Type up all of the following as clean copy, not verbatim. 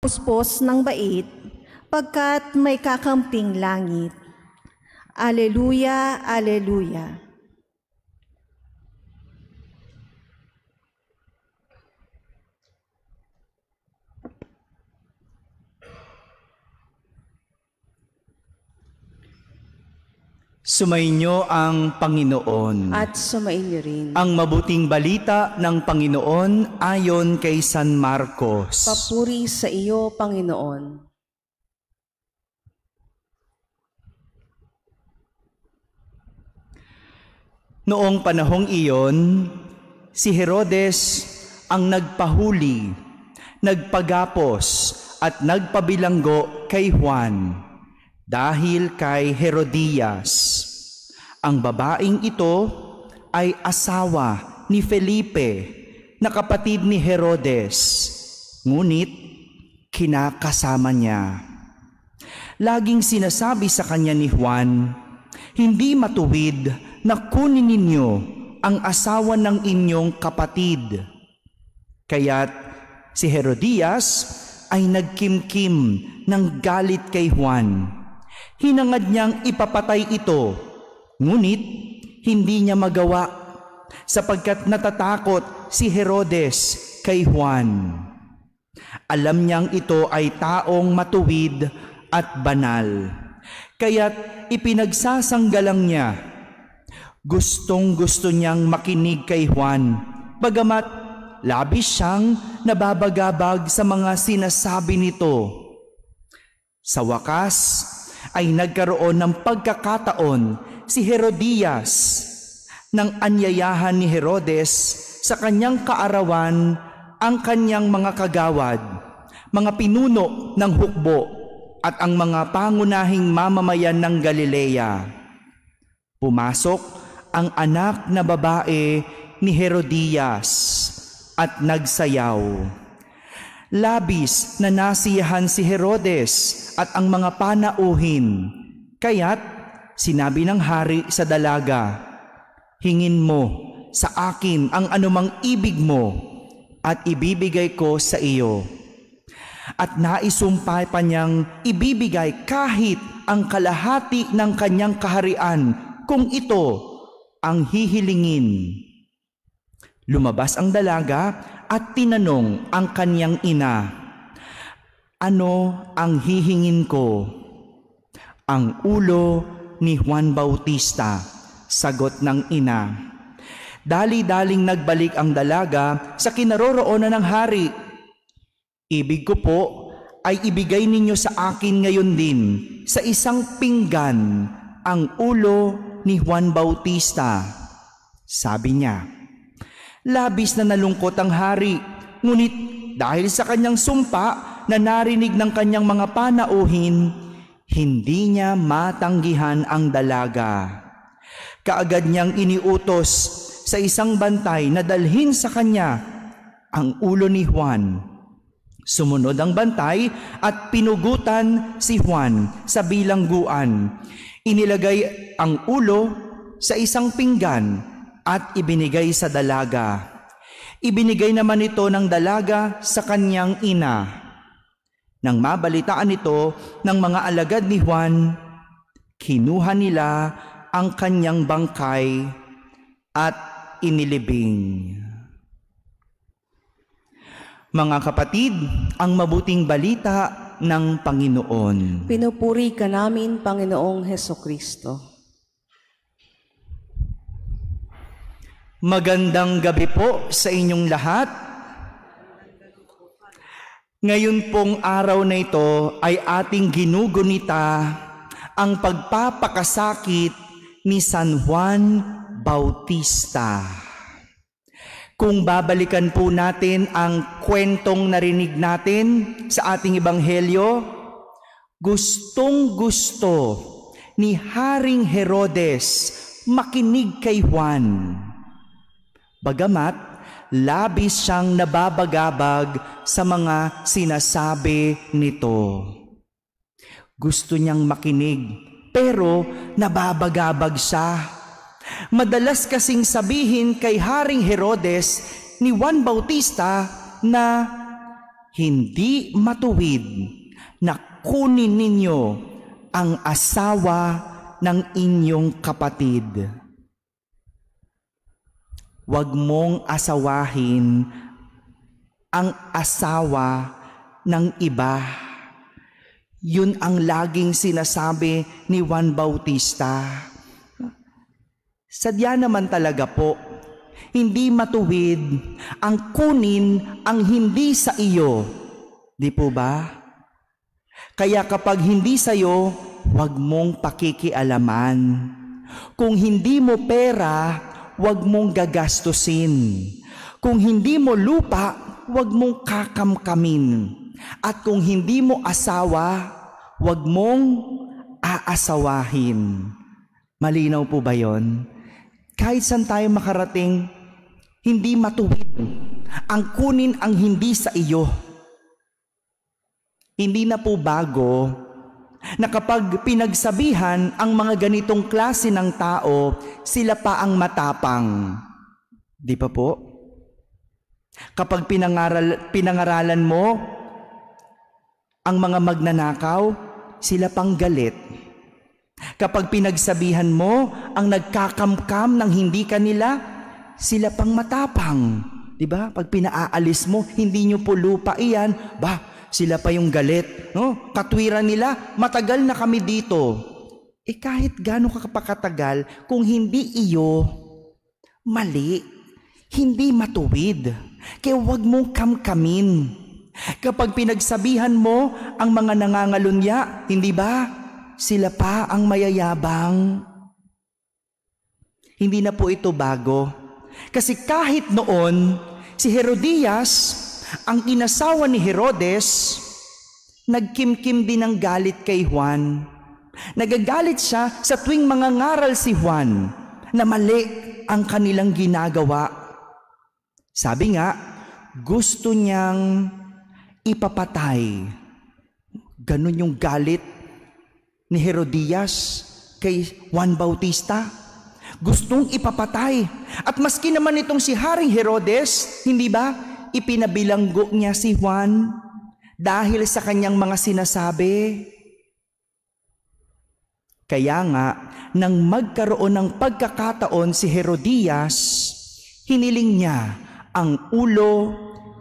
puspos ng bait, pagkat may kakamping langit. Aleluya, aleluya. Sumainyo ang Panginoon. At sumainyo rin. Ang mabuting balita ng Panginoon ayon kay San Marcos. Papuri sa iyo, Panginoon. Noong panahong iyon, si Herodes ang nagpahuli, nagpagapos at nagpabilanggo kay Juan dahil kay Herodias. Ang babaeng ito ay asawa ni Felipe na kapatid ni Herodes, ngunit kinakasama niya. Laging sinasabi sa kanya ni Juan, "Hindi matuwid na kunin ninyo ang asawa ng inyong kapatid." Kaya't si Herodias ay nagkimkim ng galit kay Juan. Hinangad niyang ipapatay ito, ngunit hindi niya magawa sapagkat natatakot si Herodes kay Juan. Alam niyang ito ay taong matuwid at banal, kaya't ipinagsasanggalang niya. Gustong-gusto niyang makinig kay Juan, bagamat labis siyang nababagabag sa mga sinasabi nito. Sa wakas ay nagkaroon ng pagkakataon si Herodias nang anyayahan ni Herodes sa kanyang kaarawan ang kanyang mga kagawad, mga pinuno ng hukbo at ang mga pangunahing mamamayan ng Galilea. Pumasok ang anak na babae ni Herodias at nagsayaw. Labis na nasiyahan si Herodes at ang mga panauhin, kaya't sinabi ng hari sa dalaga, "Hingin mo sa akin ang anumang ibig mo at ibibigay ko sa iyo." At naisumpay pa niyang ibibigay kahit ang kalahati ng kanyang kaharian kung ito ang hihilingin. Lumabas ang dalaga at tinanong ang kanyang ina, "Ano ang hihingin ko?" "Ang ulo ni Juan Bautista," sagot ng ina. Dali-daling nagbalik ang dalaga sa kinaroroonan ng hari. "Ibig ko po ay ibigay ninyo sa akin ngayon din sa isang pinggan ang ulo ni Juan Bautista," sabi niya. Labis na nalungkot ang hari, ngunit dahil sa kanyang sumpa na narinig ng kanyang mga panauhin, hindi niya matanggihan ang dalaga. Kaagad niyang iniutos sa isang bantay na dalhin sa kanya ang ulo ni Juan. Sumunod ang bantay at pinugutan si Juan sa bilangguan. Inilagay ang ulo sa isang pinggan at ibinigay sa dalaga. Ibinigay naman ito ng dalaga sa kanyang ina. Nang mabalitaan ito ng mga alagad ni Juan, kinuha nila ang kanyang bangkay at inilibing. Mga kapatid, ang mabuting balita ng Panginoon. Pinupuri ka namin, Panginoong Hesukristo. Magandang gabi po sa inyong lahat. Ngayon pong araw na ito ay ating ginugunita ang pagpapakasakit ni San Juan Bautista. Kung babalikan po natin ang kwentong narinig natin sa ating ebanghelyo, gustong-gusto ni Haring Herodes makinig kay Juan. Bagamat labis siyang nababagabag sa mga sinasabi nito. Gusto niyang makinig, pero nababagabag siya. Madalas kasing sabihin kay Haring Herodes ni Juan Bautista na hindi matuwid na kunin ninyo ang asawa ng inyong kapatid. Huwag mong asawahin ang asawa ng iba. Yun ang laging sinasabi ni Juan Bautista. Sadya naman talaga po, hindi matuwid ang kunin ang hindi sa iyo. Di po ba? Kaya kapag hindi sa iyo, huwag mong pakikialaman. Kung hindi mo pera, huwag mong gagastusin. Kung hindi mo lupa, huwag mong kakamkamin. At kung hindi mo asawa, huwag mong aasawahin. Malinaw po ba yon? Kahit saan tayo makarating, hindi matuwid ang kunin ang hindi sa iyo. Hindi na po bago na kapag pinagsabihan ang mga ganitong klase ng tao, sila pa ang matapang. Di pa po? Kapag pinangaralan mo ang mga magnanakaw, sila pang galit. Kapag pinagsabihan mo ang nagkakamkam ng hindi kanila, sila pang matapang. Diba? Pag pinaalis mo, hindi nyo po lupa iyan, sila pa yung galit. No? Katwiran nila, matagal na kami dito. Kahit gano'n ka kapakatagal, kung hindi iyo, mali. Hindi matuwid. Kaya huwag mong kamkamin. Kapag pinagsabihan mo ang mga nangangalunya, hindi ba? Sila pa ang mayayabang. Hindi na po ito bago. Kasi kahit noon, si Herodias, ang inasawa ni Herodes, nagkimkim din ng galit kay Juan. Nagagalit siya sa tuwing mangangaral si Juan na mali ang kanilang ginagawa. Sabi nga, gusto niyang ipapatay. Ganun yung galit ni Herodias kay Juan Bautista. Gustong ipapatay. At maski naman itong si Haring Herodes, hindi ba, ipinabilanggo niya si Juan dahil sa kanyang mga sinasabi. Kaya nga, nang magkaroon ng pagkakataon si Herodias, hiniling niya ang ulo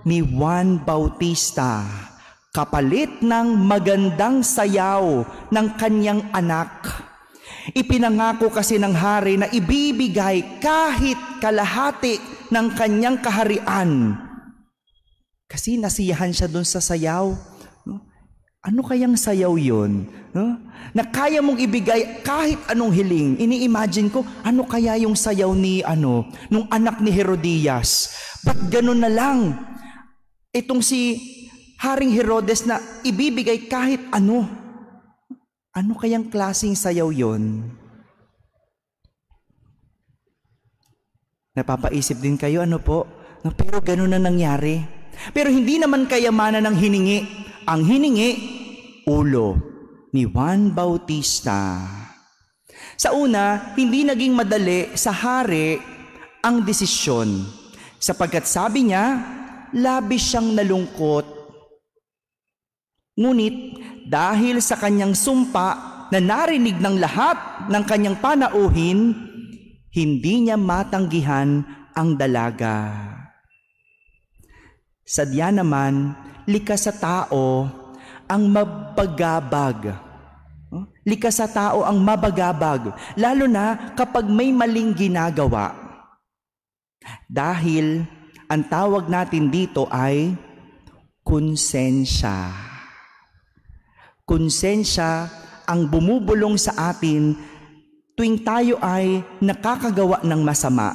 ni Juan Bautista kapalit ng magandang sayaw ng kanyang anak. Ipinangako kasi ng hari na ibibigay kahit kalahati ng kanyang kaharian. Kasi nasiyahan siya doon sa sayaw. Ano kayang sayaw yun? Na kaya mong ibigay kahit anong hiling. Ini-imagine ko, ano kaya yung sayaw ni nung anak ni Herodias? Ba't ganun na lang? Itong si Haring Herodes na ibibigay kahit ano. Ano kayang klaseng sayaw yon? Napapaisip din kayo, ano po? Pero ganun na nangyari. Pero hindi naman kayamanan ng hiningi. Ang hiningi, ulo ni Juan Bautista. Sa una, hindi naging madali sa hari ang desisyon. Sapagkat sabi niya, labis siyang nalungkot. Ngunit dahil sa kanyang sumpa na narinig ng lahat ng kanyang panauhin, hindi niya matanggihan ang dalaga. Sadya naman, likas sa tao ang mabagabag. Likas sa tao ang mabagabag, lalo na kapag may maling ginagawa. Dahil ang tawag natin dito ay konsensya. Konsensya ang bumubulong sa atin tuwing tayo ay nakakagawa ng masama.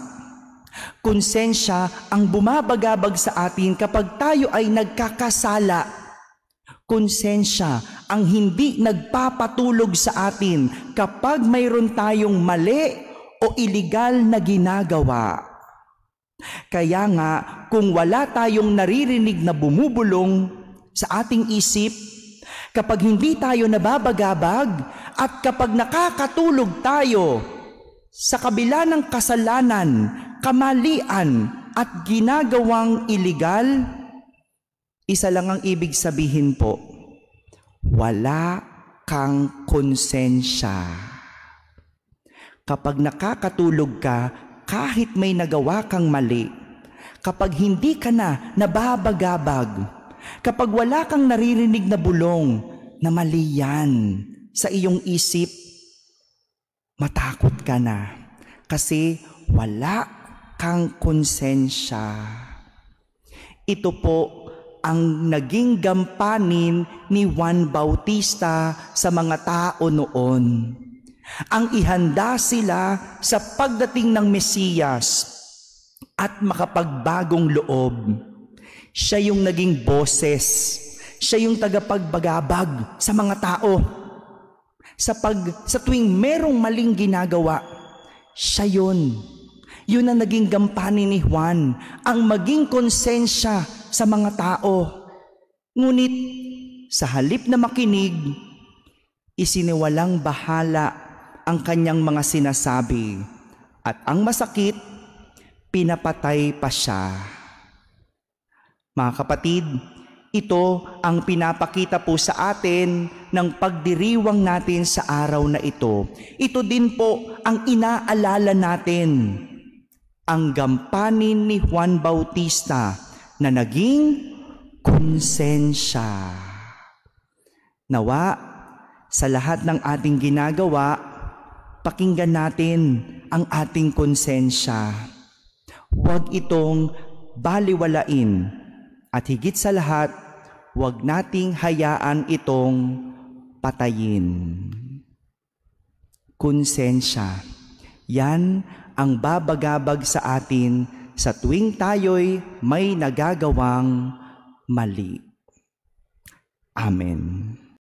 Konsensya ang bumabagabag sa atin kapag tayo ay nagkakasala. Konsensya ang hindi nagpapatulog sa atin kapag mayroon tayong mali o iligal na ginagawa. Kaya nga, kung wala tayong naririnig na bumubulong sa ating isip, kapag hindi tayo nababagabag at kapag nakakatulog tayo sa kabila ng kasalanan, kamalian at ginagawang iligal, Isa lang ang ibig sabihin po, wala kang konsensya. Kapag nakakatulog ka, kahit may nagawa kang mali, kapag hindi ka na nababagabag, kapag wala kang naririnig na bulong na mali yan sa iyong isip, matakot ka na kasi wala kang konsensya. Ito po ang naging gampanin ni Juan Bautista sa mga tao noon. Ang ihanda sila sa pagdating ng Mesiyas at makapagbagong loob. Siya yung naging boses. Siya yung tagapagbagabag sa mga tao. Sa tuwing merong maling ginagawa, siya yun. Yun ang naging gampanin ni Juan, ang maging konsensya sa mga tao. Ngunit sa halip na makinig, isiniwalang bahala ang kanyang mga sinasabi at ang masakit, pinapatay pa siya. Mga kapatid, ito ang pinapakita po sa atin ng pagdiriwang natin sa araw na ito. Ito din po ang inaalala natin, ang gampanin ni Juan Bautista na naging konsensya. Nawa, sa lahat ng ating ginagawa, pakinggan natin ang ating konsensya. Huwag itong baliwalain at higit sa lahat, huwag nating hayaan itong patayin. Konsensya, yan ang babagabag sa atin sa tuwing tayo'y may nagagawang mali. Amen.